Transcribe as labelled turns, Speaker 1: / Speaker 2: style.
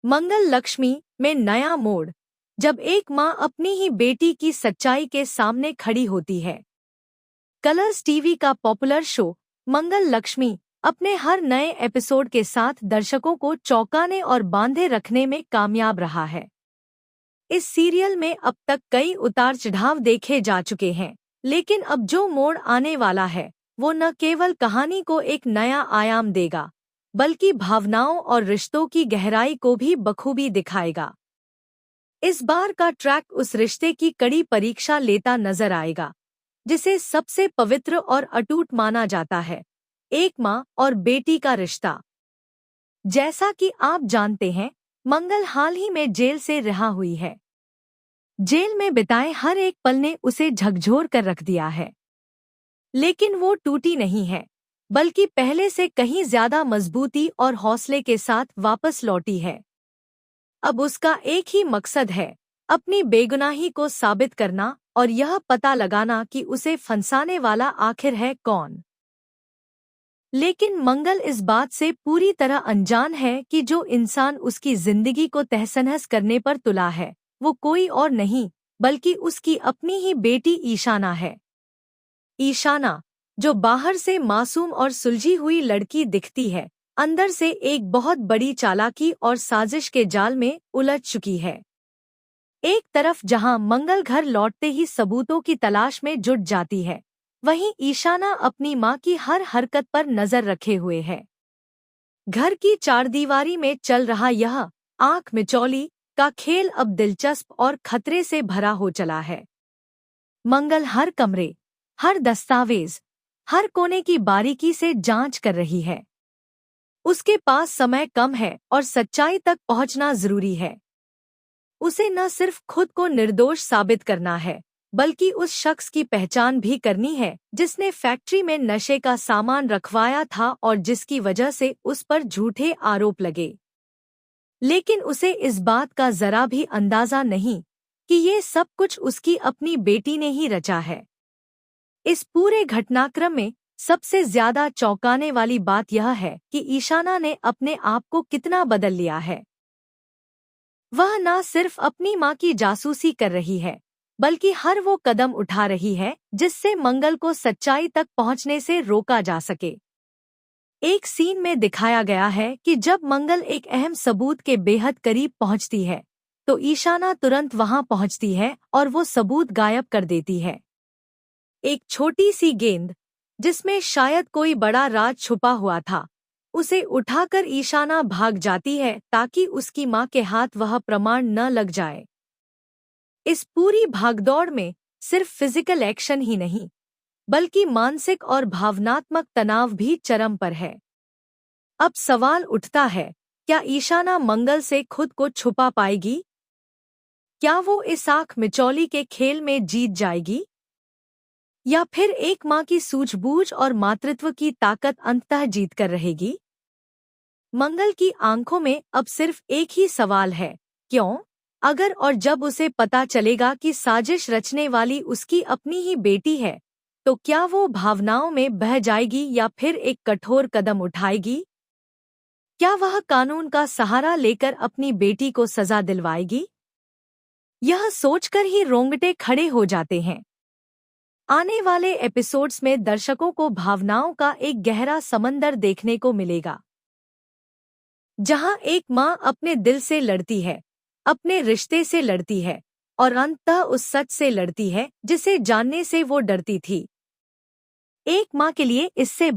Speaker 1: मंगल लक्ष्मी में नया मोड़, जब एक मां अपनी ही बेटी की सच्चाई के सामने खड़ी होती है। कलर्स टीवी का पॉपुलर शो मंगल लक्ष्मी अपने हर नए एपिसोड के साथ दर्शकों को चौंकाने और बांधे रखने में कामयाब रहा है। इस सीरियल में अब तक कई उतार चढ़ाव देखे जा चुके हैं, लेकिन अब जो मोड़ आने वाला है वो न केवल कहानी को एक नया आयाम देगा, बल्कि भावनाओं और रिश्तों की गहराई को भी बखूबी दिखाएगा। इस बार का ट्रैक उस रिश्ते की कड़ी परीक्षा लेता नजर आएगा जिसे सबसे पवित्र और अटूट माना जाता है, एक मां और बेटी का रिश्ता। जैसा कि आप जानते हैं, मंगल हाल ही में जेल से रिहा हुई है। जेल में बिताए हर एक पल ने उसे झकझोर कर रख दिया है, लेकिन वो टूटी नहीं है, बल्कि पहले से कहीं ज्यादा मजबूती और हौसले के साथ वापस लौटी है। अब उसका एक ही मकसद है, अपनी बेगुनाही को साबित करना और यह पता लगाना कि उसे फंसाने वाला आखिर है कौन। लेकिन मंगल इस बात से पूरी तरह अनजान है कि जो इंसान उसकी जिंदगी को तहस-नहस करने पर तुला है, वो कोई और नहीं बल्कि उसकी अपनी ही बेटी ईशाना है। ईशाना, जो बाहर से मासूम और सुलझी हुई लड़की दिखती है, अंदर से एक बहुत बड़ी चालाकी और साजिश के जाल में उलझ चुकी है। एक तरफ जहां मंगल घर लौटते ही सबूतों की तलाश में जुट जाती है, वहीं ईशाना अपनी मां की हर हरकत पर नजर रखे हुए है। घर की चारदीवारी में चल रहा यह आंख मिचौली का खेल अब दिलचस्प और खतरे से भरा हो चला है। मंगल हर कमरे, हर दस्तावेज, हर कोने की बारीकी से जांच कर रही है। उसके पास समय कम है और सच्चाई तक पहुंचना जरूरी है। उसे न सिर्फ खुद को निर्दोष साबित करना है, बल्कि उस शख्स की पहचान भी करनी है जिसने फैक्ट्री में नशे का सामान रखवाया था और जिसकी वजह से उस पर झूठे आरोप लगे। लेकिन उसे इस बात का जरा भी अंदाजा नहीं कि ये सब कुछ उसकी अपनी बेटी ने ही रचा है। इस पूरे घटनाक्रम में सबसे ज्यादा चौंकाने वाली बात यह है कि ईशाना ने अपने आप को कितना बदल लिया है। वह न सिर्फ अपनी मां की जासूसी कर रही है, बल्कि हर वो कदम उठा रही है जिससे मंगल को सच्चाई तक पहुंचने से रोका जा सके। एक सीन में दिखाया गया है कि जब मंगल एक अहम सबूत के बेहद करीब पहुंचती है, तो ईशाना तुरंत वहां पहुंचती है और वो सबूत गायब कर देती है। एक छोटी सी गेंद, जिसमें शायद कोई बड़ा राज छुपा हुआ था, उसे उठाकर ईशाना भाग जाती है ताकि उसकी मां के हाथ वह प्रमाण न लग जाए। इस पूरी भागदौड़ में सिर्फ फिजिकल एक्शन ही नहीं, बल्कि मानसिक और भावनात्मक तनाव भी चरम पर है। अब सवाल उठता है, क्या ईशाना मंगल से खुद को छुपा पाएगी? क्या वो इस आंख मिचौली के खेल में जीत जाएगी? या फिर एक मां की सूझबूझ और मातृत्व की ताकत अंततः जीत कर रहेगी? मंगल की आंखों में अब सिर्फ एक ही सवाल है, क्यों? अगर और जब उसे पता चलेगा कि साजिश रचने वाली उसकी अपनी ही बेटी है, तो क्या वो भावनाओं में बह जाएगी या फिर एक कठोर कदम उठाएगी? क्या वह कानून का सहारा लेकर अपनी बेटी को सजा दिलवाएगी? यह सोचकर ही रोंगटे खड़े हो जाते हैं। आने वाले एपिसोड्स में दर्शकों को भावनाओं का एक गहरा समंदर देखने को मिलेगा, जहां एक मां अपने दिल से लड़ती है, अपने रिश्ते से लड़ती है और अंततः उस सच से लड़ती है जिसे जानने से वो डरती थी। एक मां के लिए इससे